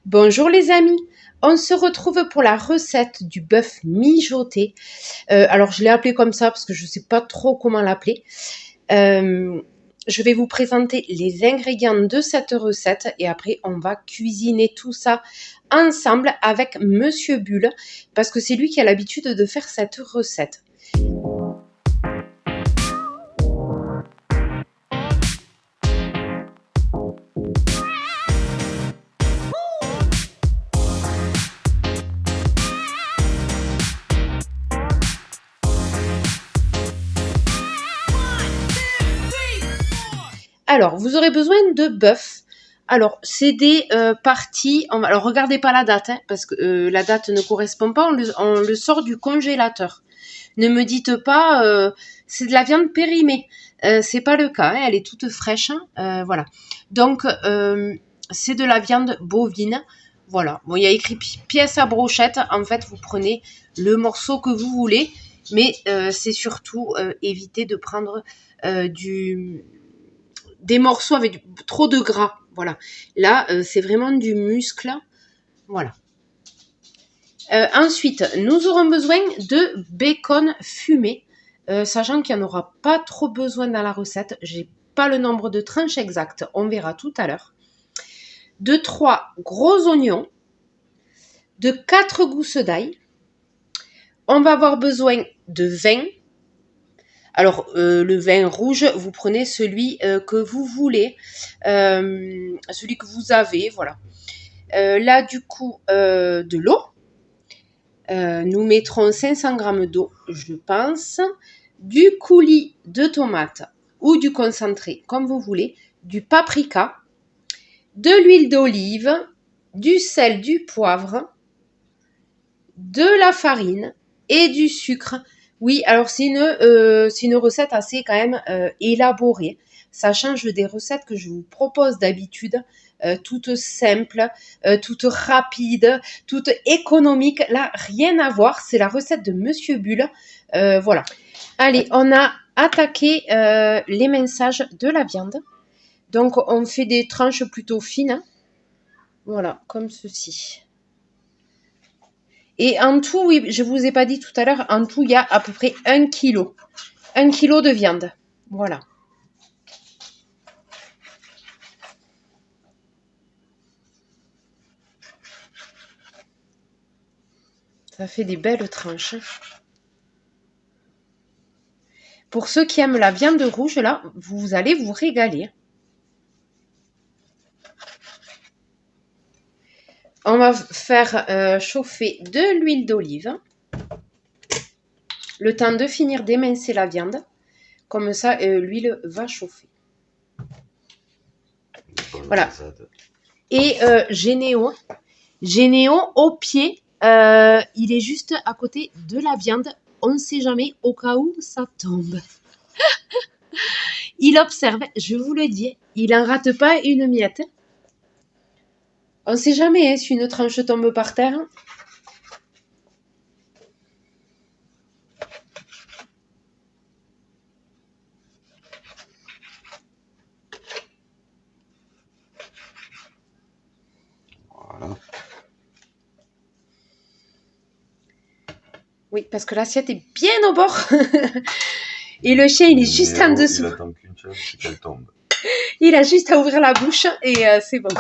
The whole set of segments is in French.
Bonjour les amis, on se retrouve pour la recette du bœuf mijoté. Alors je l'ai appelé comme ça parce que je ne sais pas trop comment l'appeler. Je vais vous présenter les ingrédients de cette recette et après on va cuisiner tout ça ensemble avec Monsieur Bulle parce que c'est lui qui a l'habitude de faire cette recette. Alors, vous aurez besoin de bœuf. Alors, c'est des parties... Alors, regardez pas la date, hein, parce que la date ne correspond pas. On le sort du congélateur. Ne me dites pas, c'est de la viande périmée. C'est pas le cas, hein, elle est toute fraîche. Voilà. Donc, c'est de la viande bovine. Voilà. Bon, il y a écrit pièce à brochette. En fait, vous prenez le morceau que vous voulez. Mais c'est surtout éviter de prendre des morceaux avec trop de gras. Voilà. Là, c'est vraiment du muscle. Voilà. Ensuite, nous aurons besoin de bacon fumé, sachant qu'il n'y en aura pas trop besoin dans la recette. J'ai pas le nombre de tranches exactes, on verra tout à l'heure. De 3 gros oignons, de 4 gousses d'ail. On va avoir besoin de vin. Alors, le vin rouge, vous prenez celui que vous voulez, celui que vous avez, voilà. Là, du coup, de l'eau. Nous mettrons 500 g d'eau, je pense, du coulis de tomate ou du concentré, comme vous voulez, du paprika, de l'huile d'olive, du sel, du poivre, de la farine et du sucre. Oui, alors c'est une recette assez quand même élaborée. Ça change des recettes que je vous propose d'habitude, toutes simples, toutes rapides, toutes économiques. Là, rien à voir. C'est la recette de Monsieur Bulle. Voilà. Allez, on a attaqué l'éminçage de la viande. Donc, on fait des tranches plutôt fines. Voilà, comme ceci. Et en tout, oui, je vous ai pas dit tout à l'heure, en tout, il y a à peu près 1 kg. 1 kg de viande. Voilà. Ça fait des belles tranches. Pour ceux qui aiment la viande rouge, là, vous allez vous régaler. On va faire chauffer de l'huile d'olive. Le temps de finir d'émincer la viande. Comme ça, l'huile va chauffer. Voilà. Et Généo au pied, il est juste à côté de la viande. On ne sait jamais au cas où ça tombe. Il observe, je vous le dis, il n'en rate pas une miette. On ne sait jamais hein, si une tranche tombe par terre. Voilà. Oui, parce que l'assiette est bien au bord. Et le chien, il est juste en dessous. Il attend qu'une chose, c'est qu'elle tombe. Il a juste à ouvrir la bouche et c'est bon.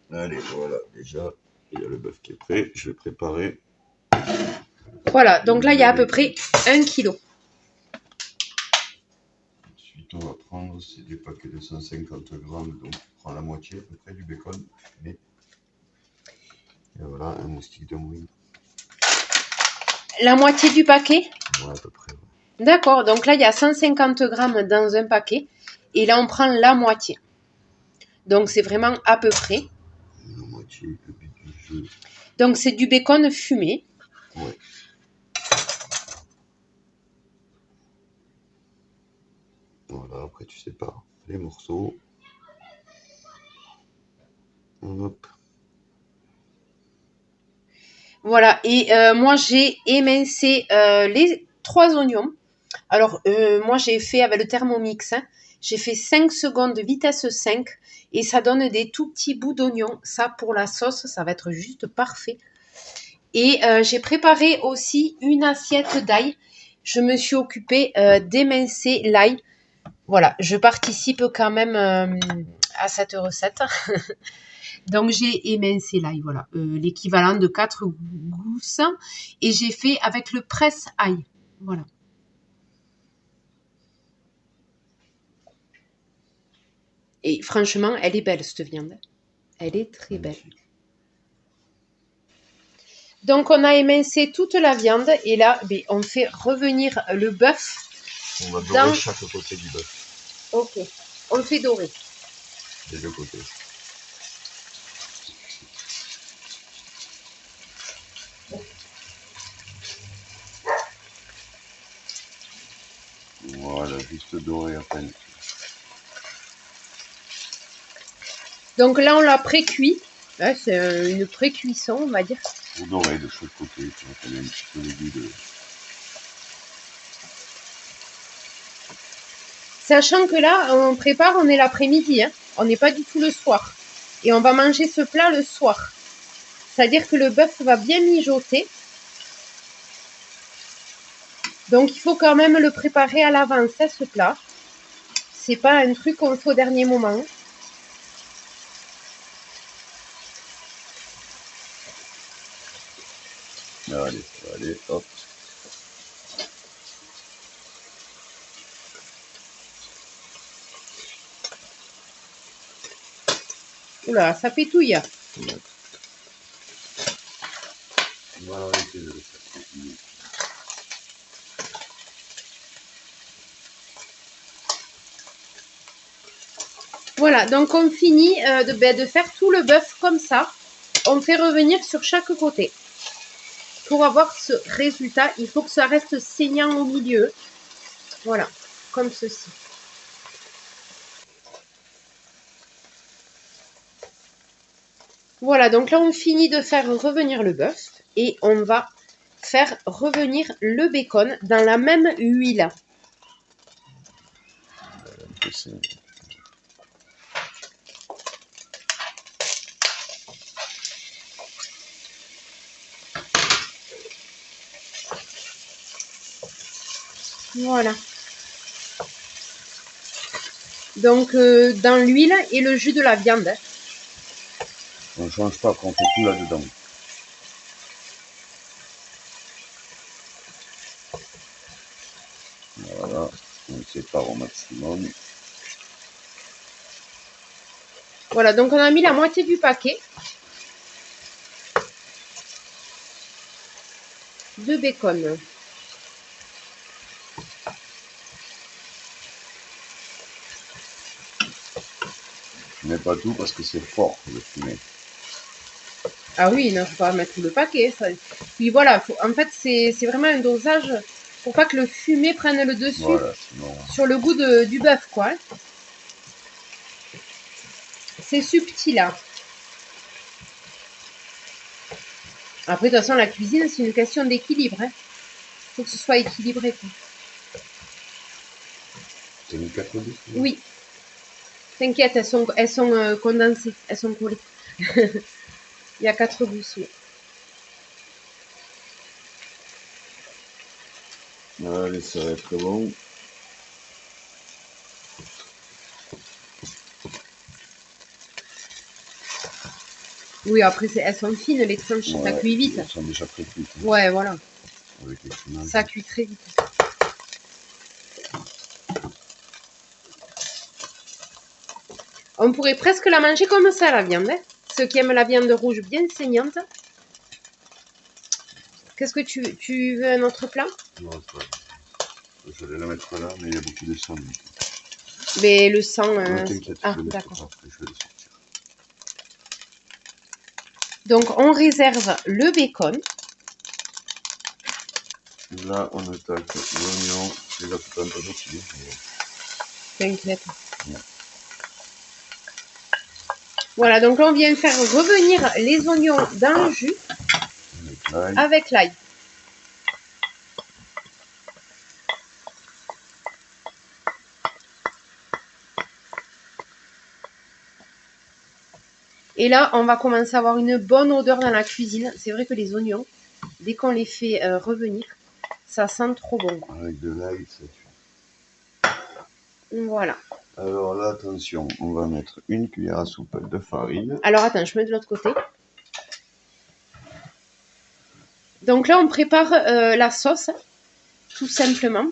Allez, voilà, déjà, il y a le bœuf qui est prêt. Je vais préparer. Voilà, donc là, il y a à peu près 1 kg. Ensuite, on va prendre, c'est des paquets de 150 grammes, donc on prend la moitié à peu près du bacon. Et voilà, un moustique de mouille. La moitié du paquet? Ouais, à peu près. Ouais. D'accord, donc là, il y a 150 grammes dans un paquet. Et là, on prend la moitié. Donc, c'est vraiment à peu près. La moitié, le but du jeu. Donc, c'est du bacon fumé. Ouais. Voilà, après tu sépares les morceaux. Hop. Voilà, et moi, j'ai émincé les 3 oignons. Alors, moi, j'ai fait avec le Thermomix. Hein. J'ai fait 5 secondes, vitesse 5. Et ça donne des tout petits bouts d'oignon. Ça, pour la sauce, ça va être juste parfait. Et j'ai préparé aussi une assiette d'ail. Je me suis occupée d'émincer l'ail. Voilà, je participe quand même à cette recette. Donc, j'ai émincé l'ail, voilà, l'équivalent de 4 gousses. Et j'ai fait avec le presse-ail. Voilà. Et franchement, elle est belle, cette viande. Elle est très belle. Donc, on a émincé toute la viande. Et là, on fait revenir le bœuf. On va dorer chaque côté du bœuf. Ok. On le fait dorer. Des deux côtés. Voilà, juste doré à peine. Donc là, on l'a pré-cuit. C'est une pré-cuisson, on va dire. Ou doré de chaque côté, pour donner un petit peu le goût de... Sachant que là, on prépare, on est l'après-midi. Hein. On n'est pas du tout le soir. Et on va manger ce plat le soir. C'est-à-dire que le bœuf va bien mijoter. Donc, il faut quand même le préparer à l'avance, ce plat. C'est pas un truc qu'on fait au dernier moment. Allez, allez, hop. Oula, ça pétouille. On va arrêter de le faire. Voilà, donc on finit de faire tout le bœuf comme ça. On fait revenir sur chaque côté. Pour avoir ce résultat, il faut que ça reste saignant au milieu. Voilà, comme ceci. Voilà, donc là on finit de faire revenir le bœuf et on va faire revenir le bacon dans la même huile. Voilà. Donc dans l'huile et le jus de la viande. On ne change pas quand on fait tout là-dedans. Voilà, on sépare au maximum. Voilà, donc on a mis la moitié du paquet de bacon. Je mets pas tout parce que c'est fort le fumet. Ah oui, non, faut pas mettre tout le paquet. Ça. Puis voilà, en fait, c'est vraiment un dosage pour pas que le fumet prenne le dessus voilà, sinon... sur le goût du bœuf, quoi. C'est subtil, là. Après, de toute façon, la cuisine, c'est une question d'équilibre. Hein. Faut que ce soit équilibré, quoi. C'est une 4 gousses? Oui. T'inquiète, elles sont condensées, elles sont collées. Il y a 4 gousses, oui. Allez, ça va être bon. Oui, après, elles sont fines, les tranches, ouais, ça cuit vite. Elles sont déjà pré-cuites. Hein. Ouais, voilà. Avec les fromages. Ça cuit très vite. On pourrait presque la manger comme ça, la viande. Hein. Ceux qui aiment la viande rouge bien saignante. Qu'est-ce que tu veux un autre plat? Non, pas. Je vais la mettre là, mais il y a beaucoup de sang. Mais le sang... Non, t'inquiète, ah, je vais d'accord. après, je vais le sortir. Donc, on réserve le bacon. Là, on attaque l'oignon. C'est là tout un peu aussi. T'inquiète. Voilà, donc là, on vient faire revenir les oignons dans le jus avec l'ail. Et là, on va commencer à avoir une bonne odeur dans la cuisine. C'est vrai que les oignons, dès qu'on les fait revenir, ça sent trop bon. Avec de l'ail, ça tue. Voilà. Alors là, attention, on va mettre une cuillère à soupe de farine. Alors attends, je mets de l'autre côté. Donc là, on prépare la sauce, tout simplement.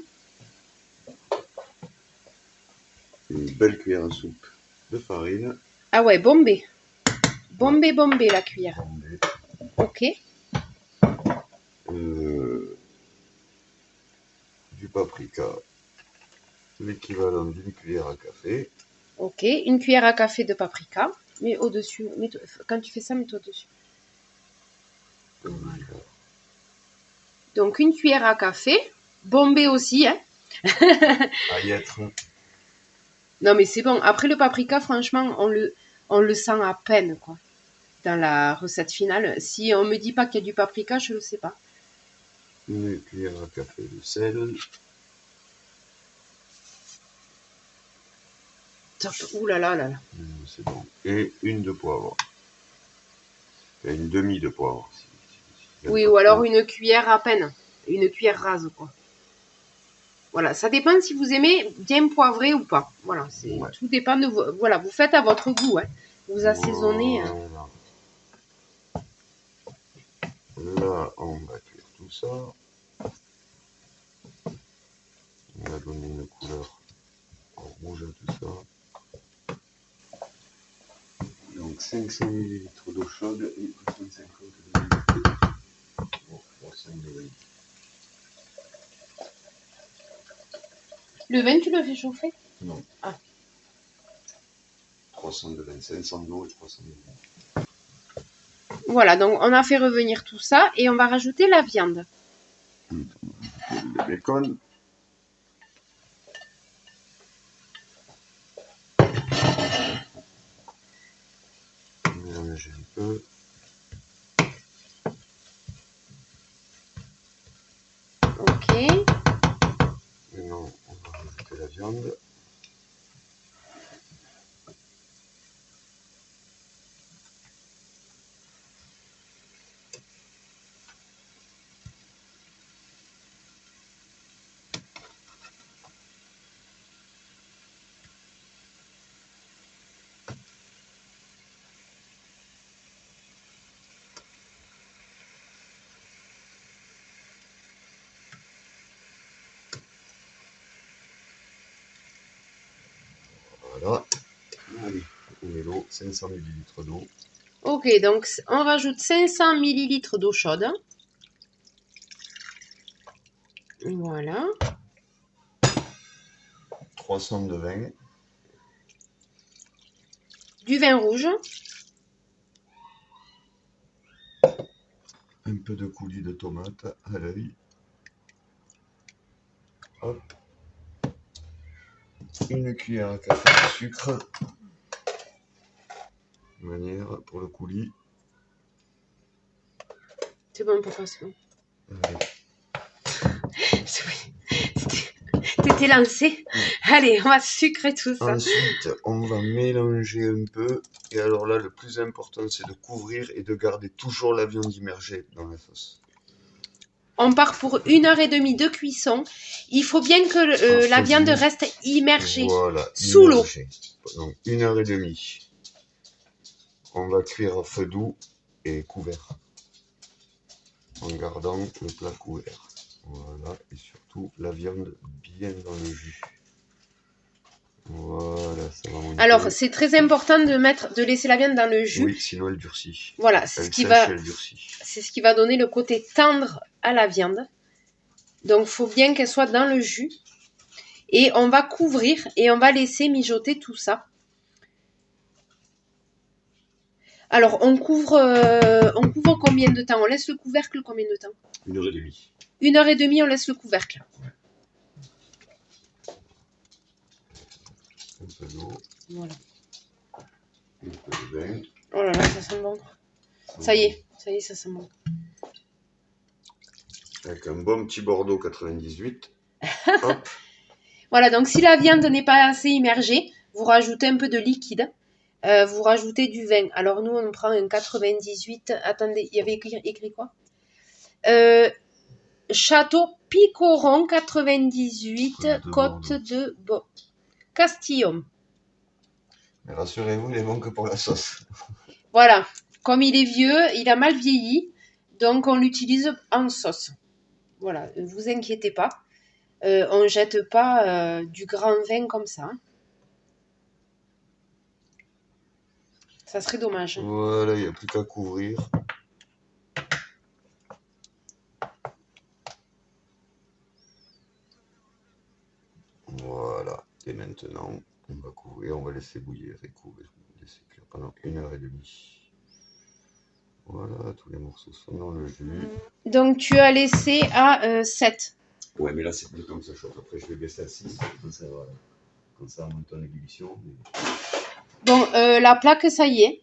Une belle cuillère à soupe de farine. Ah ouais, bombé. Bombé, bombé la cuillère. Bombé. Ok. Du paprika. L'équivalent d'une cuillère à café. Ok, une cuillère à café de paprika. Mais au-dessus, quand tu fais ça, mets-toi au-dessus. Voilà. Donc une cuillère à café. Bombé aussi, hein. À y être. Non mais c'est bon. Après le paprika, franchement, on le sent à peine, quoi. Dans la recette finale. Si on me dit pas qu'il y a du paprika, je le sais pas. Une cuillère à café de sel. Top. Ouh là là là là. C'est bon. Et une de poivre. Et une demi de poivre. Oui, ou alors une cuillère à peine. Une cuillère rase, quoi. Voilà, ça dépend si vous aimez bien poivré ou pas. Voilà, Ouais. tout dépend de vous. Voilà, vous faites à votre goût. Hein. Vous assaisonnez. Voilà. Là, on va cuire tout ça. On va donner une couleur rouge à tout ça. Donc 500 ml d'eau chaude et 250 ml. Bon, 300 ml. Le vin, tu le fais chauffer? Non. Ah. 300 de vin, 500 d'eau et 300 ml. Voilà, donc on a fait revenir tout ça et on va rajouter la viande. Le bacon. Mélanger un peu. Ok. Maintenant, on va rajouter la viande. Voilà. Allez, on met l'eau, 500 ml d'eau. Ok, donc on rajoute 500 ml d'eau chaude. Voilà. 300 de vin. Du vin rouge. Un peu de coulis de tomate à l'œil. Hop. Une cuillère à café de sucre. De manière pour le coulis. C'est bon pour toi, c'est bon. Allez. T'étais lancé. Allez, on va sucrer tout ça. Ensuite, on va mélanger un peu. Et alors là, le plus important, c'est de couvrir et de garder toujours la viande immergée dans la sauce. On part pour 1h30 de cuisson. Il faut bien que la viande reste immergée. Voilà, sous l'eau. Donc 1h30. On va cuire à feu doux et couvert. En gardant le plat couvert. Voilà, et surtout la viande bien dans le jus. Voilà, ça va monter. Alors, c'est très important de laisser la viande dans le jus. Oui, sinon elle durcit. Voilà, c'est ce qui va donner le côté tendre à la viande. Donc, il faut bien qu'elle soit dans le jus. Et on va couvrir et on va laisser mijoter tout ça. Alors, on couvre combien de temps? On laisse le couvercle combien de temps? 1h30. 1h30, on laisse le couvercle. Ouais. Un peu d'eau. Voilà. Un peu de vin. Oh là là, ça sent bon. Ça y est, ça sent bon. Avec un bon petit Bordeaux 98. Hop. Voilà, donc si la viande n'est pas assez immergée, vous rajoutez un peu de liquide. vous rajoutez du vin. Alors nous, on prend un 98. Attendez, il y avait écrit quoi? Château Picoron 98, Côte de Castillon. Mais rassurez-vous, il est bon que pour la sauce. Voilà. Comme il est vieux, il a mal vieilli. Donc, on l'utilise en sauce. Voilà. Ne vous inquiétez pas. On ne jette pas du grand vin comme ça. Hein. Ça serait dommage. Voilà, il n'y a plus qu'à couvrir. Voilà. Et maintenant, on va couvrir, on va laisser bouillir et couvrir. Laisser cuire pendant 1h30. Voilà, tous les morceaux sont dans le jus. Donc, tu as laissé à 7. Ouais, mais là, c'est plus comme ça chauffe. Après, je vais baisser à 6. Comme ça, on monte en ébullition. Mais... Bon, la plaque, ça y est.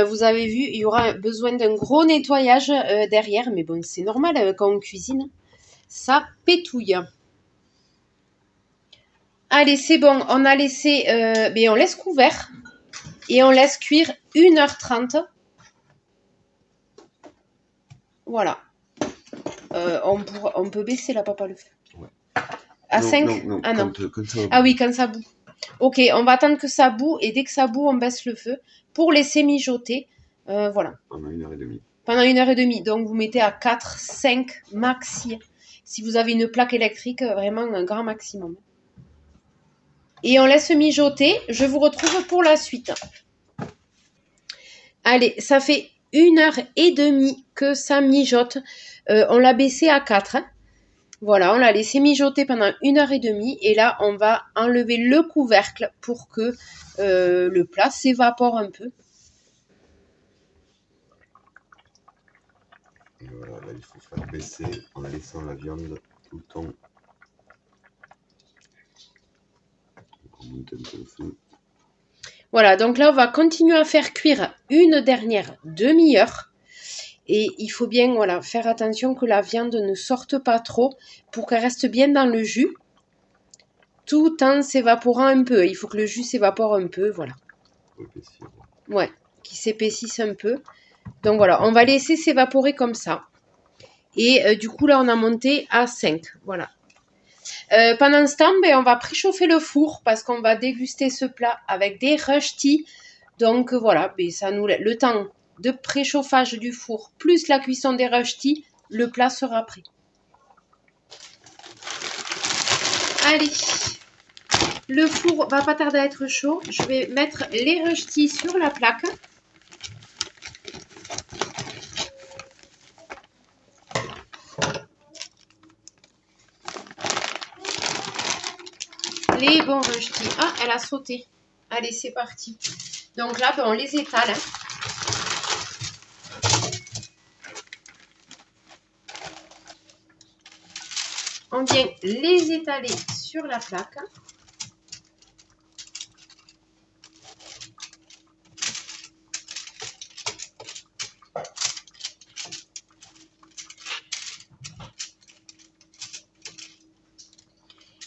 Vous avez vu, il y aura besoin d'un gros nettoyage derrière. Mais bon, c'est normal quand on cuisine. Ça pétouille. Allez, c'est bon. On a laissé... mais on laisse couvert. Et on laisse cuire 1h30. Voilà. On peut baisser là, papa, le feu. Ouais. À 5 non, ah non. Quand ça ah oui, quand ça bout. Ok, on va attendre que ça bout. Et dès que ça bout, on baisse le feu pour laisser mijoter. Voilà. Pendant 1h30. Pendant 1h30. Donc, vous mettez à 4, 5 maxi. Si vous avez une plaque électrique, vraiment un grand maximum. Et on laisse mijoter. Je vous retrouve pour la suite. Allez, ça fait 1h30 que ça mijote. On l'a baissé à 4. Hein. Voilà, on l'a laissé mijoter pendant 1h30. Et là, on va enlever le couvercle pour que le plat s'évapore un peu. Et voilà, là, il faut faire baisser en laissant la viande tout le temps. On monte un peu le feu. Voilà, donc là, on va continuer à faire cuire une dernière demi-heure. Et il faut bien faire attention que la viande ne sorte pas trop pour qu'elle reste bien dans le jus, tout en s'évaporant un peu. Il faut que le jus s'évapore un peu, voilà. Ouais, qu'il s'épaississe un peu. Donc voilà, on va laisser s'évaporer comme ça. Et du coup, là, on a monté à 5. Voilà. Pendant ce temps, on va préchauffer le four parce qu'on va déguster ce plat avec des rösti. Donc voilà, ça nous le temps de préchauffage du four plus la cuisson des rösti, le plat sera prêt. Allez, le four va pas tarder à être chaud. Je vais mettre les rösti sur la plaque. Les bons rösti. Ah, elle a sauté. Allez, c'est parti. Donc là, on les étale. On vient les étaler sur la plaque.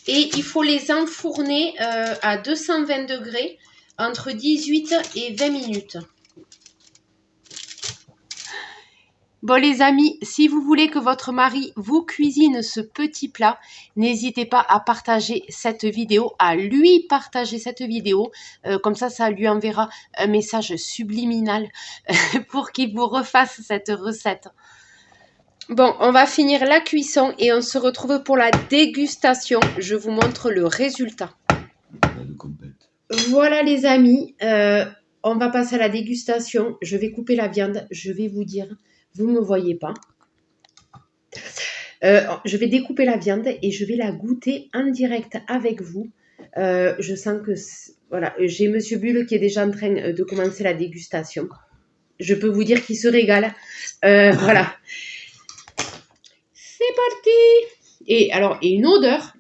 Et il faut les enfourner à 220 degrés entre 18 et 20 minutes. Bon les amis, si vous voulez que votre mari vous cuisine ce petit plat, n'hésitez pas à partager cette vidéo, à lui partager cette vidéo. Comme ça lui enverra un message subliminal pour qu'il vous refasse cette recette. Bon, on va finir la cuisson et on se retrouve pour la dégustation. Je vous montre le résultat. Voilà les amis, on va passer à la dégustation. Je vais couper la viande, je vais vous dire, vous ne me voyez pas. Je vais découper la viande et je vais la goûter en direct avec vous. Je sens que, voilà, j'ai Monsieur Bulle qui est déjà en train de commencer la dégustation. Je peux vous dire qu'il se régale. Voilà. C'est parti. Et alors, et une odeur,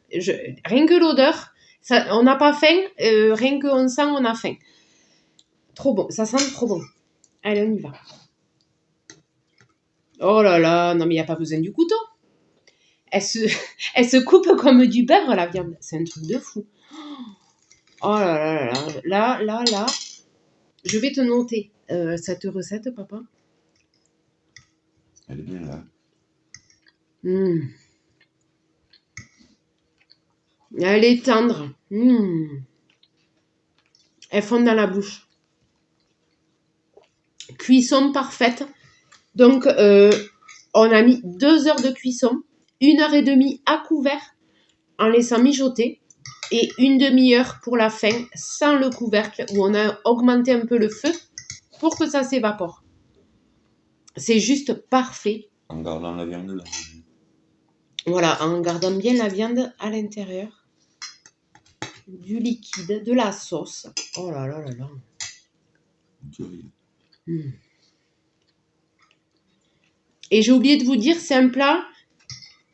rien que l'odeur, on n'a pas faim, rien qu'on sent, on a faim. Trop bon, ça sent trop bon. Allez, on y va. Oh là là, non mais il n'y a pas besoin du couteau. Elle se coupe comme du beurre, la viande. C'est un truc de fou. Oh là là là là, là. Je vais te noter cette recette, papa. Elle est bien là. Mmh. Elle est tendre. Mmh. Elle fond dans la bouche. Cuisson parfaite. Donc, on a mis 2 heures de cuisson, 1 heure et demie à couvert en laissant mijoter et 1/2 heure pour la fin sans le couvercle où on a augmenté un peu le feu pour que ça s'évapore. C'est juste parfait. En gardant la viande là. Voilà, en gardant bien la viande à l'intérieur. Du liquide, de la sauce. Oh là là là là. Et j'ai oublié de vous dire, c'est un plat,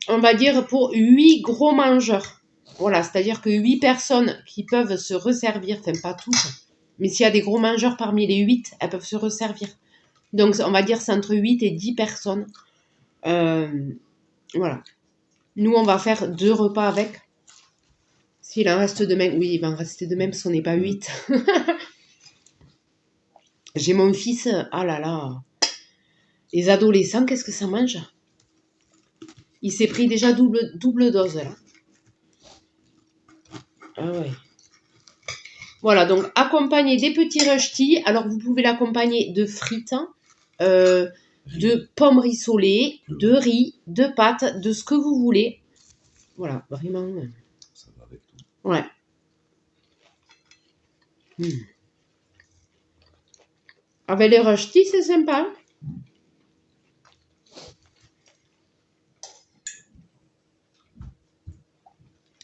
on va dire, pour 8 gros mangeurs. Voilà, c'est-à-dire que 8 personnes qui peuvent se resservir, enfin pas toutes, mais s'il y a des gros mangeurs parmi les 8, elles peuvent se resservir. Donc on va dire c'est entre 8 et 10 personnes. Voilà. Nous, on va faire 2 repas avec. S'il en reste de même, oui, il va en rester de même parce qu'on n'est pas 8. J'ai mon fils, ah là là. Les adolescents, qu'est-ce que ça mange? Il s'est pris déjà double dose là. Ah ouais. Voilà, donc accompagner des petits rösti. Alors vous pouvez l'accompagner de frites, de pommes rissolées, de riz, de pâtes, de ce que vous voulez. Voilà, vraiment. Ça va avec tout. Ouais. Avec les rösti, c'est sympa.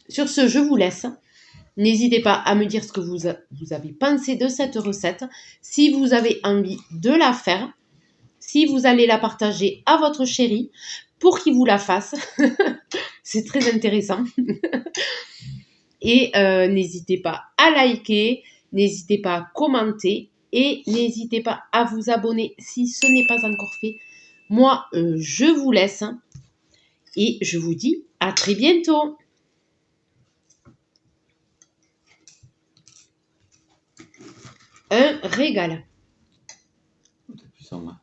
Sur ce, je vous laisse. N'hésitez pas à me dire ce que vous avez pensé de cette recette. Si vous avez envie de la faire, si vous allez la partager à votre chéri pour qu'il vous la fasse. C'est très intéressant. Et n'hésitez pas à liker, n'hésitez pas à commenter et n'hésitez pas à vous abonner si ce n'est pas encore fait. Moi, je vous laisse et je vous dis à très bientôt. Un régal. T'es puissant, hein.